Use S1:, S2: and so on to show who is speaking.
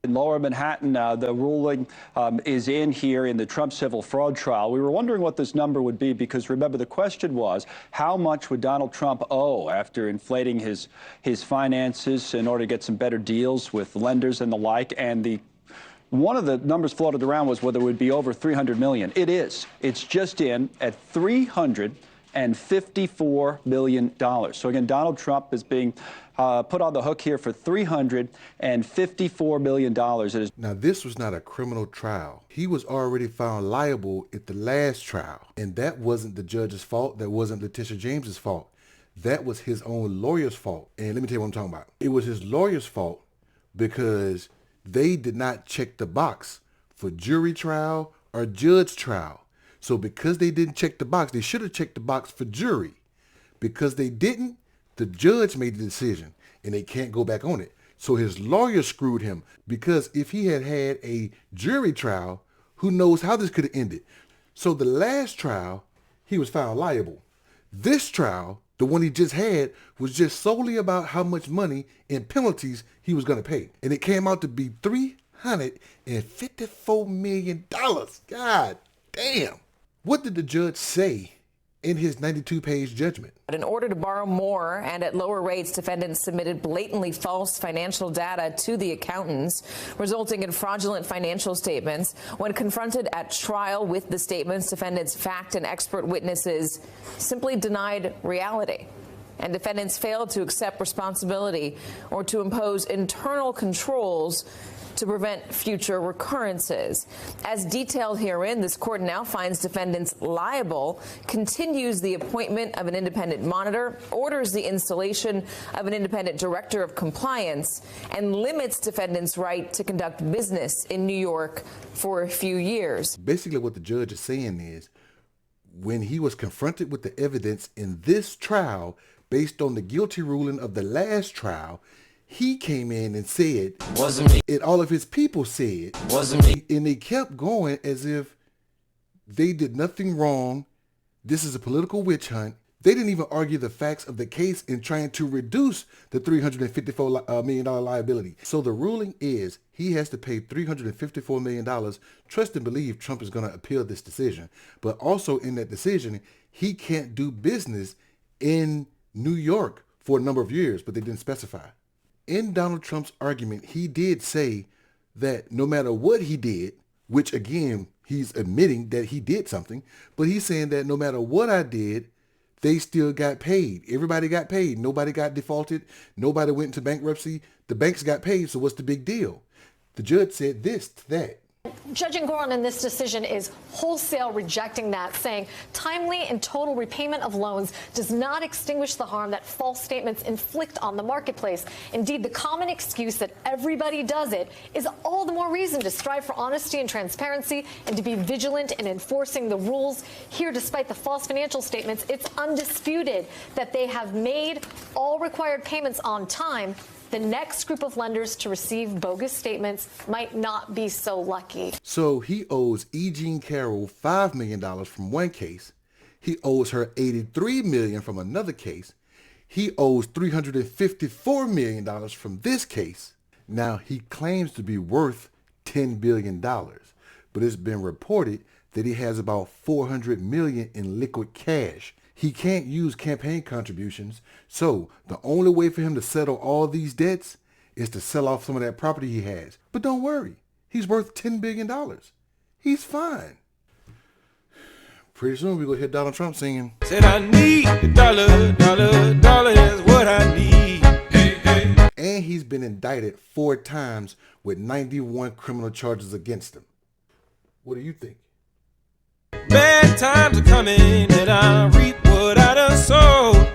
S1: In Lower Manhattan, the ruling is in here in the Trump civil fraud trial. We were wondering what this number would be because, remember, the question was, how much would Donald Trump owe after inflating his finances in order to get some better deals with lenders and the like? And one of the numbers floated around was whether it would be over $300 million. It is. It's just in at $354 million. So again, Donald Trump is being put on the hook here for $354 million.
S2: Now, this was not a criminal trial. He was already found liable at the last trial. And that wasn't the judge's fault. That wasn't Letitia James's fault. That was his own lawyer's fault. And let me tell you what I'm talking about. It was his lawyer's fault because they did not check the box for jury trial or judge trial. So because they didn't check the box, they should have checked the box for jury. Because they didn't, the judge made the decision and they can't go back on it. So his lawyer screwed him because if he had had a jury trial, who knows how this could have ended. So the last trial, he was found liable. This trial, the one he just had, was just solely about how much money in penalties he was going to pay. And it came out to be $354 million. God damn. What did the judge say in his 92-page judgment?
S3: In order to borrow more and at lower rates, defendants submitted blatantly false financial data to the accountants, resulting in fraudulent financial statements. When confronted at trial with the statements, defendants' fact and expert witnesses simply denied reality. And defendants failed to accept responsibility or to impose internal controls to prevent future recurrences. As detailed herein, this court now finds defendants liable, continues the appointment of an independent monitor, orders the installation of an independent director of compliance, and limits defendants' right to conduct business in New York for a few years.
S2: Basically, what the judge is saying is, when he was confronted with the evidence in this trial, based on the guilty ruling of the last trial, he came in and said, "Wasn't me." And all of his people said, "Wasn't me." And they kept going as if they did nothing wrong. This is a political witch hunt. They didn't even argue the facts of the case in trying to reduce the $354 million liability. So the ruling is he has to pay $354 million. Trust and believe Trump is going to appeal this decision. But also in that decision, he can't do business in New York for a number of years, but they didn't specify. In Donald Trump's argument, he did say that no matter what he did, which again, he's admitting that he did something, but he's saying that no matter what I did, they still got paid. Everybody got paid. Nobody got defaulted. Nobody went into bankruptcy. The banks got paid, so what's the big deal? The judge said this to that.
S4: Judge Engoron in this decision is wholesale rejecting that, saying timely and total repayment of loans does not extinguish the harm that false statements inflict on the marketplace. Indeed, the common excuse that everybody does it is all the more reason to strive for honesty and transparency and to be vigilant in enforcing the rules. Here, despite the false financial statements, it's undisputed that they have made all required payments on time. The next group of lenders to receive bogus statements might not be so lucky.
S2: So he owes E. Jean Carroll $5 million from one case. He owes her $83 million from another case. He owes $354 million from this case. Now, he claims to be worth $10 billion, but it's been reported that he has about $400 million in liquid cash. He can't use campaign contributions, so the only way for him to settle all these debts is to sell off some of that property he has. But don't worry, he's worth $10 billion. He's fine. Pretty soon we're going to hear Donald Trump singing,
S5: "Said I need a dollar, dollar, dollar is what I need." Hey, hey.
S2: And he's been indicted 4 times with 91 criminal charges against him. What do you think?
S5: Bad times are coming and I reap what I done sowed.